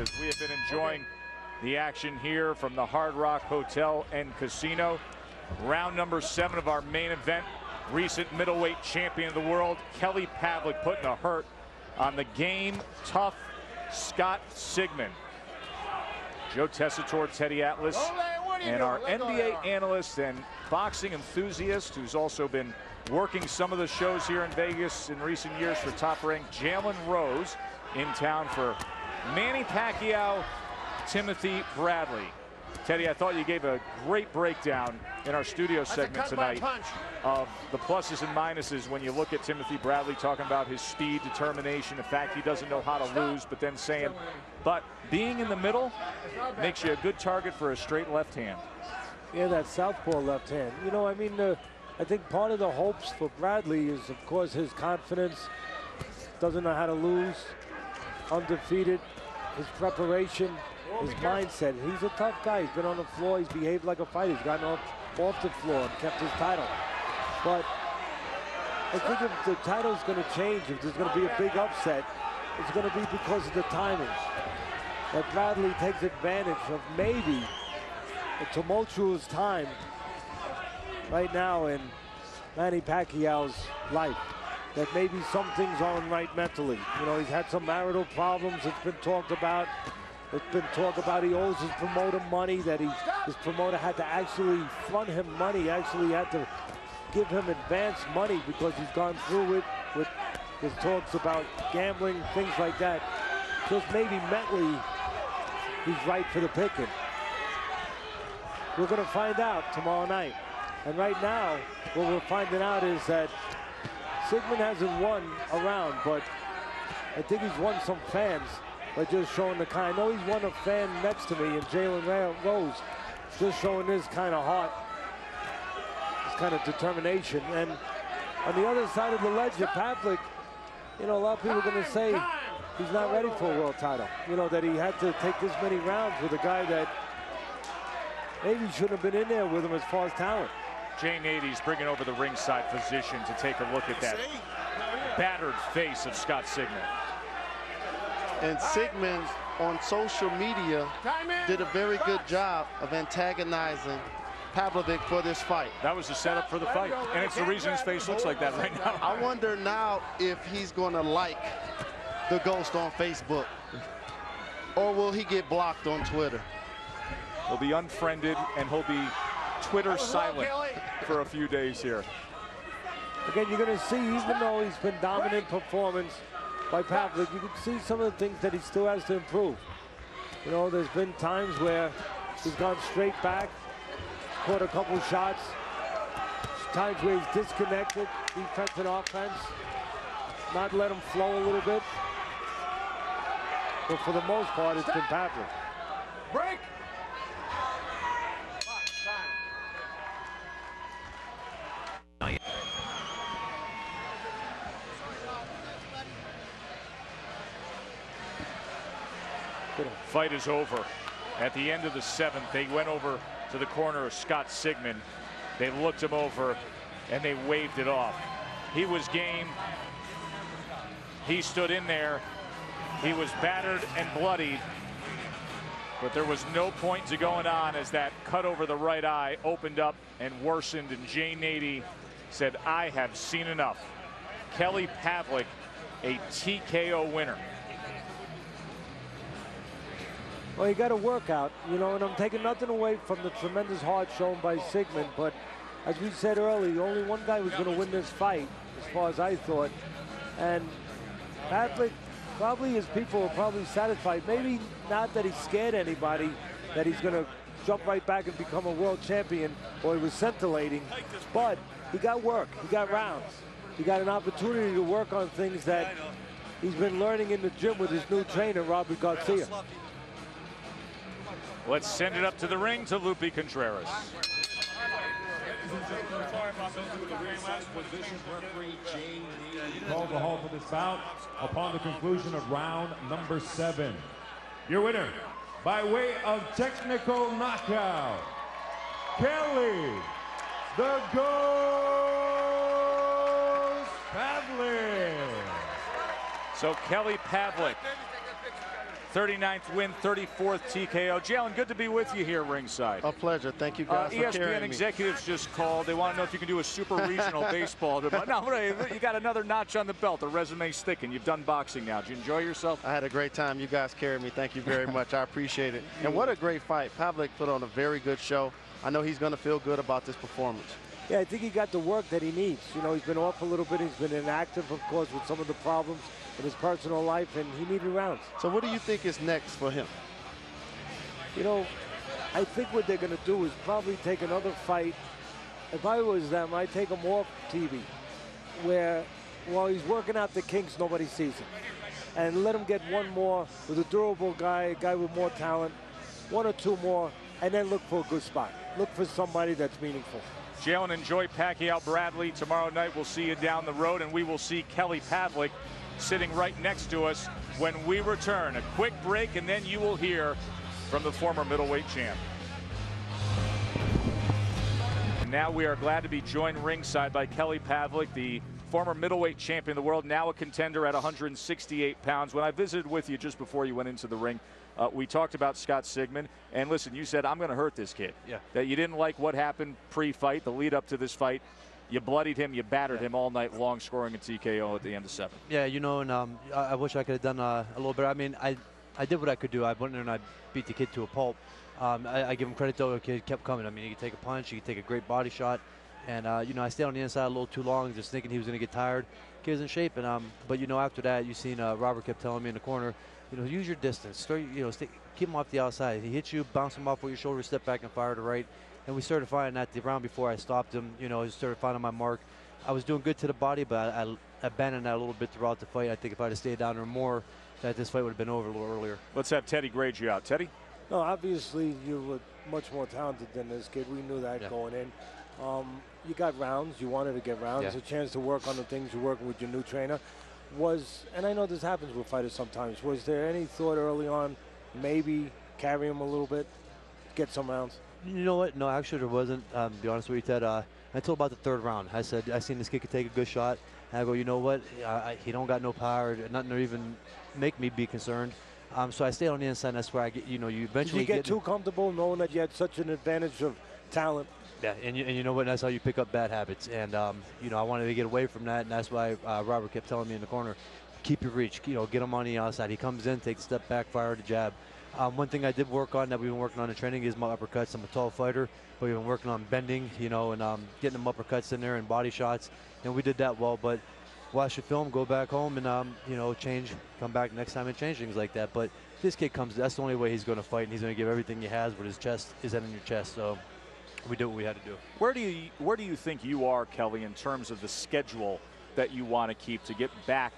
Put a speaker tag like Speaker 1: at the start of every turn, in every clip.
Speaker 1: as we have been enjoying the action here from the Hard Rock Hotel and Casino. Round number 7 of our main event. Recent middleweight champion of the world, Kelly Pavlik, putting a hurt on the game tough Scott Sigmon. Joe Tessitore, Teddy Atlas, and our NBA analyst and boxing enthusiast who's also been working some of the shows here in Vegas in recent years for Top Rank, Jalen Rose, in town for Manny Pacquiao, Timothy Bradley. Teddy, I thought you gave a great breakdown in our studio segment tonight of the pluses and minuses when you look at Timothy Bradley, talking about his speed, determination, the fact he doesn't know how to lose, but then saying, but being in the middle makes you a good target for a straight left hand.
Speaker 2: Yeah, that southpaw left hand. You know, I mean, I think part of the hopes for Bradley is, of course, his confidence. Doesn't know how to lose, undefeated, his preparation, his mindset. He's a tough guy. He's been on the floor. He's behaved like a fighter. He's gotten off the floor and kept his title. But I think if the title's going to change, if there's going to be a big upset, it's going to be because of the timing. That Bradley takes advantage of maybe a tumultuous time right now in Manny Pacquiao's life. That maybe some things aren't right mentally. You know, he's had some marital problems. It's been talked about. It's been talk about he owes his promoter money, that his promoter had to actually front him money, actually had to give him advance money because he's gone through it with his talks about gambling, things like that. Just maybe mentally, he's right for the picking. We're going to find out tomorrow night. And right now, what we're finding out is that Sigmon hasn't won a round, but I think he's won some fans by just showing the kind. I know he's won a fan next to me, and Jalen Rose, just showing this kind of heart, this kind of determination. And on the other side of the ledger, Pavlik, you know, a lot of people are going to say he's not ready for a world title. You know, that he had to take this many rounds with a guy that maybe shouldn't have been in there with him as far as talent.
Speaker 1: Jay Nady's bringing over the ringside physician to take a look at that battered face of Scott Sigmon.
Speaker 3: And Sigmon on social media did a very good job of antagonizing Pavlik for this fight.
Speaker 1: That was the setup for the fight, and it's the reason his face looks like that right now.
Speaker 3: I wonder now if he's going to like the ghost on Facebook, or will he get blocked on Twitter?
Speaker 1: He'll be unfriended, and he'll be Twitter silent for a few days here.
Speaker 2: Again, you're going to see, even though he's been dominant performance by Pavlik, you can see some of the things that he still has to improve. You know, there's been times where he's gone straight back, caught a couple shots, times where he's disconnected, defense and offense, not let him flow a little bit. But for the most part, it's been Pavlik.
Speaker 4: Break!
Speaker 1: Fight is over. At the end of the 7th, they went over to the corner of Scott Sigmon. They looked him over and they waved it off. He was game. He stood in there. He was battered and bloodied, but there was no point to going on as that cut over the right eye opened up and worsened, and Jay Nady said, I have seen enough. Kelly Pavlik, a TKO winner.
Speaker 2: Well, he got a workout, you know, and I'm taking nothing away from the tremendous heart shown by Sigmon, but as we said earlier, only one guy was going to win this fight, as far as I thought. And Pavlik, probably his people are probably satisfied. Maybe not that he scared anybody, that he's going to jump right back and become a world champion, or he was scintillating, but he got work, he got rounds. He got an opportunity to work on things that he's been learning in the gym with his new trainer, Robert Garcia.
Speaker 1: Let's send it up to the ring to Lupe Contreras.
Speaker 5: Called the halt for this bout upon the conclusion of round number 7. Your winner, by way of technical knockout, Kelly the Ghost Pavlik.
Speaker 1: So Kelly Pavlik 39th win, 34th TKO. Jalen, good to be with you here ringside.
Speaker 3: A pleasure. Thank you guys for carrying
Speaker 1: ESPN
Speaker 3: me.
Speaker 1: executives just called. They want to know if you can do a super regional baseball. No, you got another notch on the belt. The resume's thick, and you've done boxing now. Did you enjoy yourself?
Speaker 3: I had a great time. You guys carried me. Thank you very much. I appreciate it. And what a great fight. Pavlik put on a very good show. I know he's going to feel good about this performance.
Speaker 2: Yeah, I think he got the work that he needs. You know, he's been off a little bit. He's been inactive, of course, with some of the problems in his personal life, and he needed rounds.
Speaker 3: So what do you think is next for him?
Speaker 2: You know, I think what they're going to do is probably take another fight. If I was them, I'd take him off TV, where while he's working out the kinks, nobody sees him. And let him get one more with a durable guy, a guy with more talent, one or two more, and then look for a good spot. Look for somebody that's meaningful.
Speaker 1: Jalen, enjoy Pacquiao Bradley. Tomorrow night we'll see you down the road, and we will see Kelly Pavlik sitting right next to us when we return. A quick break, and then you will hear from the former middleweight champ. And now we are glad to be joined ringside by Kelly Pavlik, the former middleweight champion of the world, now a contender at 168 pounds. When I visited with you just before you went into the ring, we talked about Scott Sigmon, and listen, you said, I'm going to hurt this kid.
Speaker 4: Yeah.
Speaker 1: That you didn't like what happened pre-fight, the lead up to this fight. You bloodied him, you battered him all night long, scoring a TKO at the end of 7.
Speaker 4: Yeah, you know, and I wish I could have done a little bit. I mean, I did what I could do. I went in and I beat the kid to a pulp. I give him credit, though. The kid kept coming. I mean, he could take a punch, he could take a great body shot. And, you know, I stayed on the inside a little too long, just thinking he was going to get tired. Kid was in shape. And, but, you know, after that, you seen Robert kept telling me in the corner, you know, use your distance. Start, you know, keep him off the outside. He hits you, bounce him off with your shoulder, step back and fire to right. And we started finding that the round before I stopped him, you know, I started finding my mark. I was doing good to the body, but I abandoned that a little bit throughout the fight. I think if I'd have stayed down there more, that this fight would have been over a little earlier.
Speaker 1: Let's have Teddy grade you out. Teddy?
Speaker 2: No, obviously you were much more talented than this kid. We knew that going in. You got rounds. You wanted to get rounds. A chance to work on the things you're working with your new trainer. And I know this happens with fighters sometimes, was there any thought early on maybe carry him a little bit, get some rounds?
Speaker 4: You know what? No, actually there wasn't. To be honest with you, Ted, until about the 3rd round. I said, I seen this kid could take a good shot. And I go, you know what? He don't got no power, nothing to even make me be concerned. So I stayed on the inside, and that's where I get, you know, you eventually
Speaker 2: Did you get too comfortable knowing that you had such an advantage of talent?
Speaker 4: Yeah, and you know what? That's how you pick up bad habits. And, you know, I wanted to get away from that, and that's why Robert kept telling me in the corner, keep your reach, you know, get him on the outside. He comes in, takes a step back, fire the jab. One thing I did work on that we've been working on in training is my uppercuts. I'm a tall fighter, but we've been working on bending, you know, and getting them uppercuts in there and body shots. And we did that well, but watch the film, go back home, and, you know, come back next time and change things like that. But this kid comes, that's the only way he's going to fight, and he's going to give everything he has with his chest, his head in your chest. So we did what we had to do.
Speaker 1: Where do you think you are, Kelly, in terms of the schedule that you want to keep to get back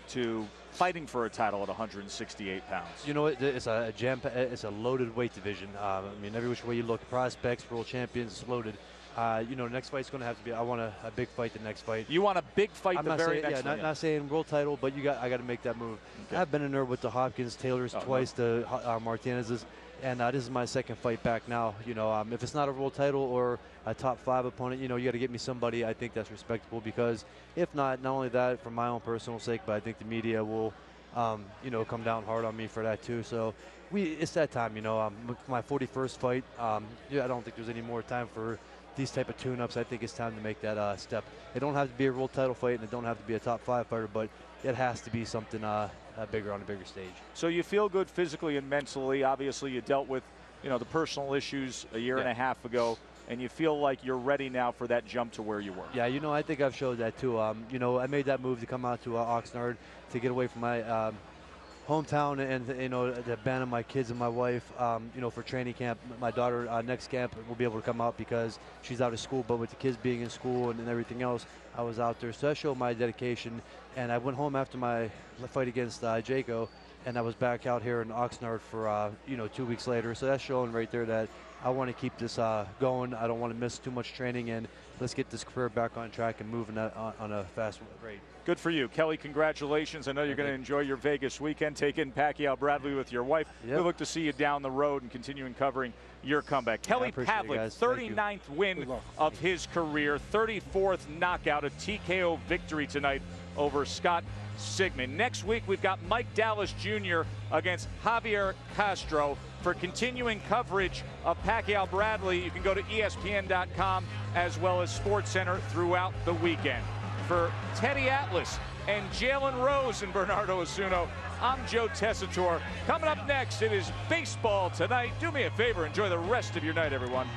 Speaker 1: to fighting for a title at 168 pounds?
Speaker 4: You know, it's a loaded weight division. I mean, every which way you look, prospects, world champions, it's loaded. You know, the next fight's going to have to be, I want a big fight the next fight.
Speaker 1: You want a big fight
Speaker 4: next
Speaker 1: fight?
Speaker 4: Yeah, not saying world title, but I got to make that move. Okay. I've been in there with the Hopkins, Taylors twice, the Martinez's, and this is my 2nd fight back now. You know, if it's not a world title or a top 5 opponent, you know, you got to get me somebody I think that's respectable, because if not only that, for my own personal sake, but I think the media will, you know, come down hard on me for that too. So it's that time, you know, my 41st fight. Yeah, I don't think there's any more time for these type of tune-ups. I think it's time to make that step. It don't have to be a world title fight, and it don't have to be a top 5 fighter, but it has to be something bigger on a bigger stage. So
Speaker 1: you feel good physically and mentally. Obviously, you dealt with, you know, the personal issues a year and a half ago, and you feel like you're ready now for that jump to where you were.
Speaker 4: Yeah, you know, I think I've showed that too. You know, I made that move to come out to Oxnard to get away from my hometown and, you know, to abandon my kids and my wife, you know, for training camp. My daughter, next camp, will be able to come out because she's out of school, but with the kids being in school and everything else, I was out there. So I showed my dedication, and I went home after my fight against Jaco, and I was back out here in Oxnard for, you know, 2 weeks later. So that's showing right there that I want to keep this going. I don't want to miss too much training, and let's get this career back on track and moving on a fast rate.
Speaker 1: Good for you. Kelly, congratulations. I know you're going to enjoy your Vegas weekend. Take in Pacquiao Bradley with your wife. We look to see you down the road and continuing covering your comeback. Kelly Pavlik, 39th win of his career, 34th knockout, a TKO victory tonight over Scott Sigmon. Next week, we've got Mike Dallas Jr. against Javier Castro. For continuing coverage of Pacquiao Bradley, you can go to ESPN.com as well as SportsCenter throughout the weekend. For Teddy Atlas and Jalen Rose and Bernardo Osuna, I'm Joe Tessitore. Coming up next, it is baseball tonight. Do me a favor, enjoy the rest of your night, everyone.